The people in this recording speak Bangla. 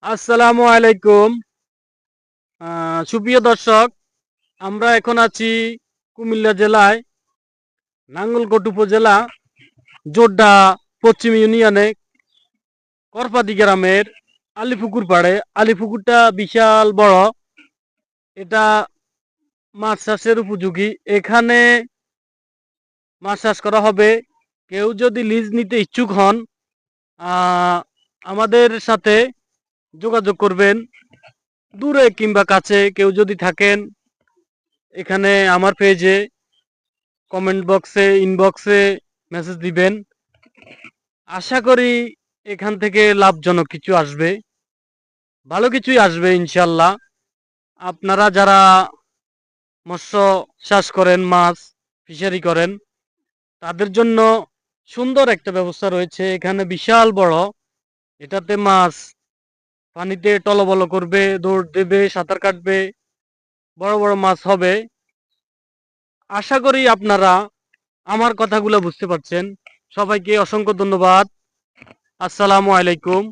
আসসালামু আলাইকুম। সুপ্রিয় দর্শক, আমরা এখন আছি কুমিল্লা জেলায় নাঙ্গলকোট উপজেলা জোড্ডা পশ্চিম ইউনিয়নে করপাদি গ্রামের আলিপুকুর পাড়ে। আলিপুকুরটা বিশাল বড়, এটা মাছ চাষের উপযোগী। এখানে মাছ চাষ করা হবে। কেউ যদি লিজ নিতে ইচ্ছুক হন, আমাদের সাথে যোগাযোগ করবেন। দূরে কিংবা কাছে কেউ যদি থাকেন, এখানে আমার পেজে কমেন্ট বক্সে ইনবক্সে মেসেজ দিবেন। আশা করি এখান থেকে লাভজনক কিছু আসবে, ভালো কিছুই আসবে ইনশাল্লাহ। আপনারা যারা মৎস্য চাষ করেন, মাছ ফিশারি করেন, তাদের জন্য সুন্দর একটা ব্যবস্থা রয়েছে। এখানে বিশাল বড়, এটাতে মাছ পানিতে টলবল করবে, দৌড় দেবে, সাঁতার কাটবে, বড় বড় মাছ হবে। আশা করি আপনারা আমার কথাগুলো বুঝতে পারছেন। সবাইকে অসংখ্য ধন্যবাদ। আসসালামু আলাইকুম।